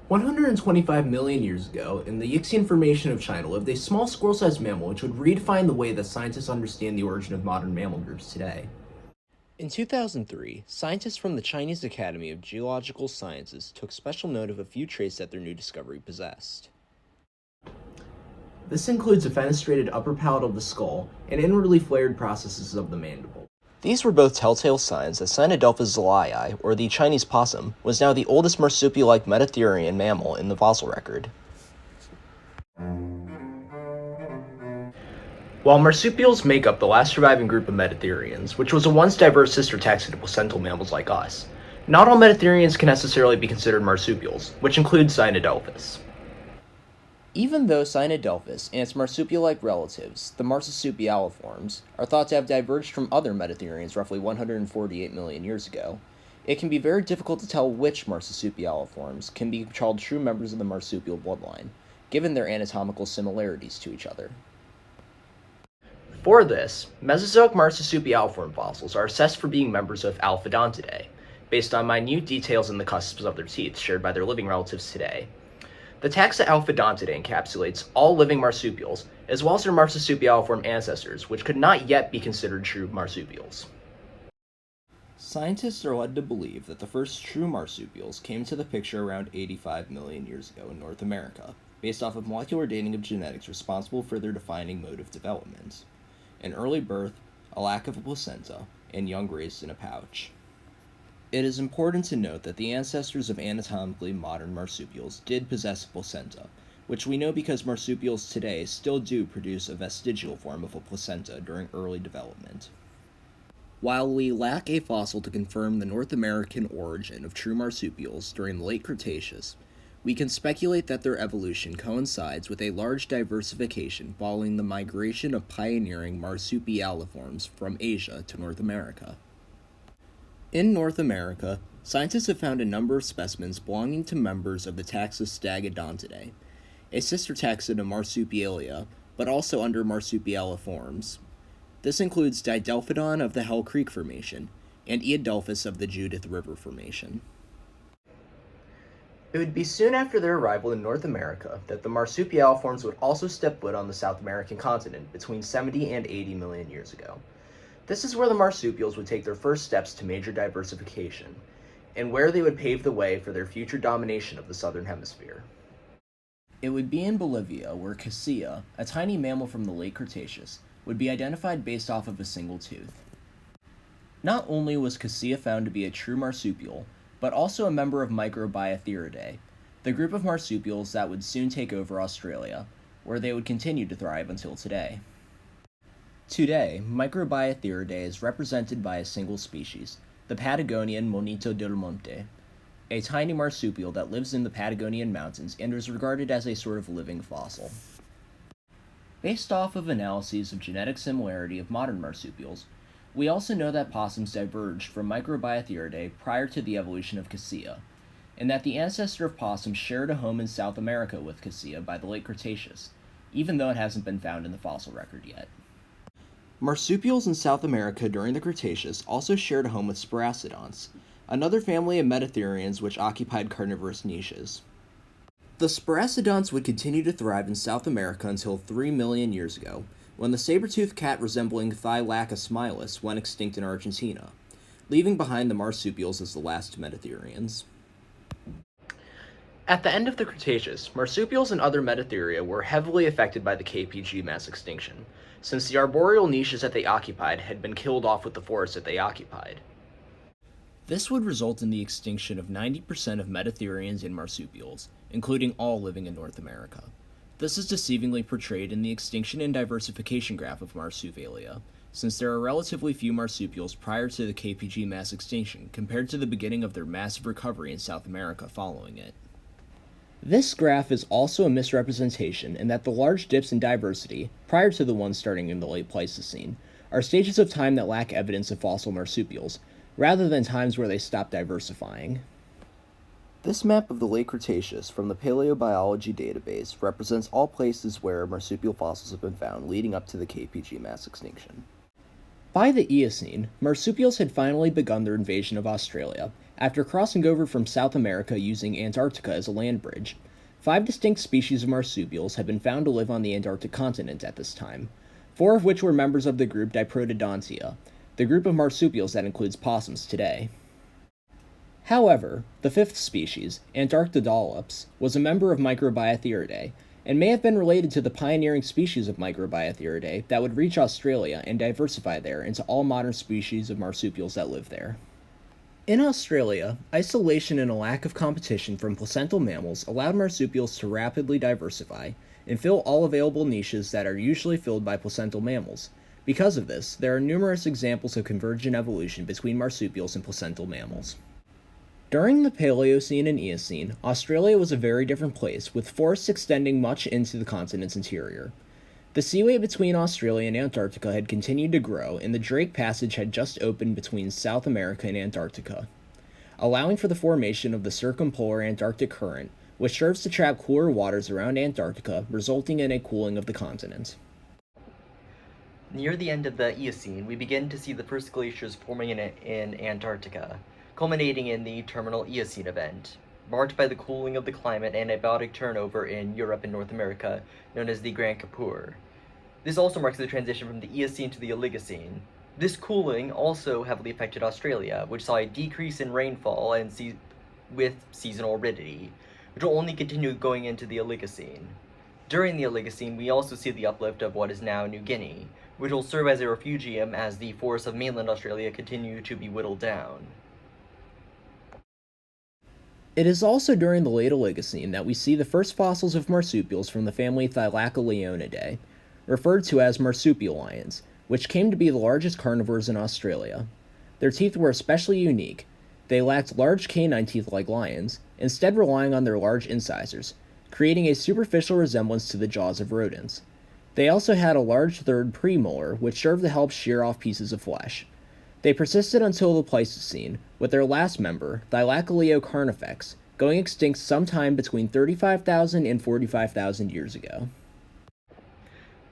125 million years ago, in the Yixian Formation of China lived a small squirrel-sized mammal which would redefine the way that scientists understand the origin of modern mammal groups today. In 2003, scientists from the Chinese Academy of Geological Sciences took special note of a few traits that their new discovery possessed. This includes a fenestrated upper palate of the skull and inwardly flared processes of the mandible. These were both telltale signs that Sinadelphus zelii, or the Chinese possum, was now the oldest marsupial-like metatherian mammal in the fossil record. While marsupials make up the last surviving group of metatherians, which was a once diverse sister taxa to placental mammals like us, not all metatherians can necessarily be considered marsupials, which includes Sinadelphus. Even though Sinadelphus and its marsupial-like relatives, the Marsupialiforms, are thought to have diverged from other metatherians roughly 148 million years ago, it can be very difficult to tell which Marsupialiforms can be called true members of the marsupial bloodline, given their anatomical similarities to each other. For this, Mesozoic Marsupialiform fossils are assessed for being members of Alphodontidae, based on minute details in the cusps of their teeth shared by their living relatives today. The taxa Alphodontidae encapsulates all living marsupials, as well as their Marsupialiform ancestors, which could not yet be considered true marsupials. Scientists are led to believe that the first true marsupials came to the picture around 85 million years ago in North America, based off of molecular dating of genetics responsible for their defining mode of development: an early birth, a lack of a placenta, and young raised in a pouch. It is important to note that the ancestors of anatomically modern marsupials did possess a placenta, which we know because marsupials today still do produce a vestigial form of a placenta during early development. While we lack a fossil to confirm the North American origin of true marsupials during the late Cretaceous, we can speculate that their evolution coincides with a large diversification following the migration of pioneering marsupialiforms from Asia to North America. In North America, scientists have found a number of specimens belonging to members of the taxa Stagedontidae, a sister taxa to Marsupialia, but also under Marsupialiforms. This includes Didelphodon of the Hell Creek Formation and Eodelphus of the Judith River Formation. It would be soon after their arrival in North America that the Marsupialiforms would also step foot on the South American continent between 70 and 80 million years ago. This is where the marsupials would take their first steps to major diversification, and where they would pave the way for their future domination of the southern hemisphere. It would be in Bolivia where Cassia, a tiny mammal from the late Cretaceous, would be identified based off of a single tooth. Not only was Cassia found to be a true marsupial, but also a member of Microbiatheridae, the group of marsupials that would soon take over Australia, where they would continue to thrive until today. Today, Microbiatheridae is represented by a single species, the Patagonian Monito del Monte, a tiny marsupial that lives in the Patagonian mountains and is regarded as a sort of living fossil. Based off of analyses of genetic similarity of modern marsupials, we also know that possums diverged from Microbiatheridae prior to the evolution of Cassia, and that the ancestor of possums shared a home in South America with Cassia by the late Cretaceous, even though it hasn't been found in the fossil record yet. Marsupials in South America during the Cretaceous also shared a home with Sparacidonts, another family of metatherians which occupied carnivorous niches. The Sparacidonts would continue to thrive in South America until 3 million years ago, when the saber-toothed cat resembling Thylacus milis went extinct in Argentina, leaving behind the marsupials as the last metatherians. At the end of the Cretaceous, marsupials and other metatheria were heavily affected by the KPG mass extinction, since the arboreal niches that they occupied had been killed off with the forests that they occupied. This would result in the extinction of 90% of metatherians and marsupials, including all living in North America. This is deceivingly portrayed in the extinction and diversification graph of Marsupialia, since there are relatively few marsupials prior to the KPG mass extinction compared to the beginning of their massive recovery in South America following it. This graph is also a misrepresentation in that the large dips in diversity, prior to the ones starting in the late Pleistocene, are stages of time that lack evidence of fossil marsupials, rather than times where they stop diversifying. This map of the late Cretaceous from the Paleobiology database represents all places where marsupial fossils have been found leading up to the KPG mass extinction. By the Eocene, marsupials had finally begun their invasion of Australia, After crossing over from South America using Antarctica as a land bridge, 5 distinct species of marsupials have been found to live on the Antarctic continent at this time, 4 of which were members of the group Diprotodontia, the group of marsupials that includes possums today. However, the 5th species, Antarctodolops, was a member of Microbiatheridae, and may have been related to the pioneering species of Microbiatheridae that would reach Australia and diversify there into all modern species of marsupials that live there. In Australia, isolation and a lack of competition from placental mammals allowed marsupials to rapidly diversify and fill all available niches that are usually filled by placental mammals. Because of this, there are numerous examples of convergent evolution between marsupials and placental mammals. During the Paleocene and Eocene, Australia was a very different place, with forests extending much into the continent's interior. The seaway between Australia and Antarctica had continued to grow, and the Drake Passage had just opened between South America and Antarctica, allowing for the formation of the circumpolar Antarctic Current, which serves to trap cooler waters around Antarctica, resulting in a cooling of the continent. Near the end of the Eocene, we begin to see the first glaciers forming in Antarctica, culminating in the terminal Eocene event, marked by the cooling of the climate and a biotic turnover in Europe and North America, known as the Grand Kapur. This also marks the transition from the Eocene to the Oligocene. This cooling also heavily affected Australia, which saw a decrease in rainfall and with seasonal aridity, which will only continue going into the Oligocene. During the Oligocene, we also see the uplift of what is now New Guinea, which will serve as a refugium as the forests of mainland Australia continue to be whittled down. It is also during the late Oligocene that we see the first fossils of marsupials from the family Thylacoleonidae, referred to as marsupial lions, which came to be the largest carnivores in Australia. Their teeth were especially unique. They lacked large canine teeth like lions, instead relying on their large incisors, creating a superficial resemblance to the jaws of rodents. They also had a large third premolar, which served to help shear off pieces of flesh. They persisted until the Pleistocene, with their last member, Thylacoleo carnifex, going extinct sometime between 35,000 and 45,000 years ago.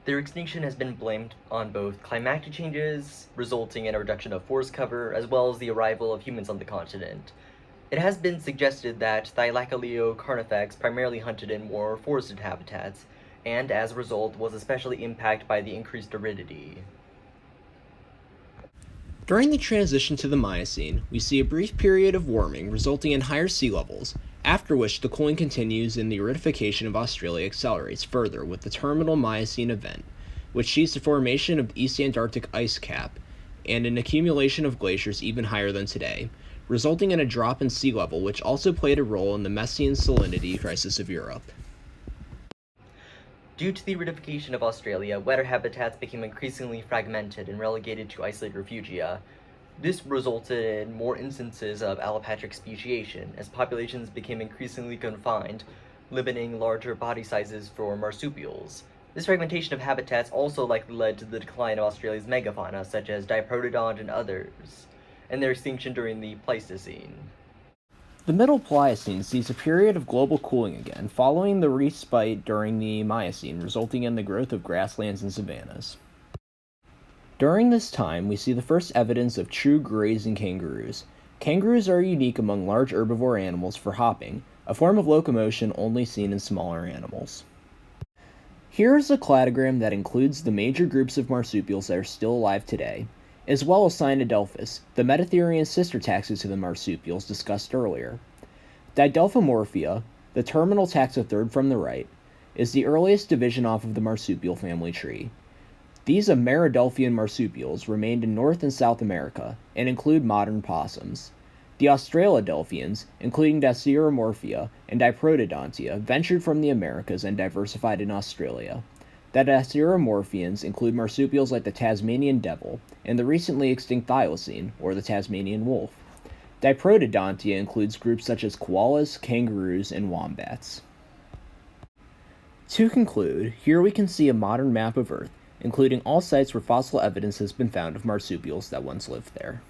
Their extinction has been blamed on both climatic changes, resulting in a reduction of forest cover, as well as the arrival of humans on the continent. It has been suggested that Thylacoleo carnifex primarily hunted in more forested habitats, and as a result was especially impacted by the increased aridity. During the transition to the Miocene, we see a brief period of warming resulting in higher sea levels, after which the cooling continues and the aridification of Australia accelerates further with the terminal Miocene event, which sees the formation of the East Antarctic ice cap and an accumulation of glaciers even higher than today, resulting in a drop in sea level which also played a role in the Messian salinity crisis of Europe. Due to the aridification of Australia, wetter habitats became increasingly fragmented and relegated to isolated refugia. This resulted in more instances of allopatric speciation, as populations became increasingly confined, limiting larger body sizes for marsupials. This fragmentation of habitats also likely led to the decline of Australia's megafauna, such as Diprotodont and others, and their extinction during the Pleistocene. The Middle Pliocene sees a period of global cooling again, following the respite during the Miocene, resulting in the growth of grasslands and savannas. During this time, we see the first evidence of true grazing kangaroos. Kangaroos are unique among large herbivore animals for hopping, a form of locomotion only seen in smaller animals. Here is a cladogram that includes the major groups of marsupials that are still alive today, as well as Cynodelphus, the Metatherian sister taxa to the marsupials discussed earlier. Didelphimorphia, the terminal taxa third from the right, is the earliest division off of the marsupial family tree. These Ameridelphian marsupials remained in North and South America, and include modern possums. The Australodelphians, including Dasyuromorphia and Diprotodontia, ventured from the Americas and diversified in Australia. The Dasyuromorphians include marsupials like the Tasmanian devil and the recently extinct thylacine, or the Tasmanian wolf. Diprotodontia includes groups such as koalas, kangaroos, and wombats. To conclude, here we can see a modern map of Earth, including all sites where fossil evidence has been found of marsupials that once lived there.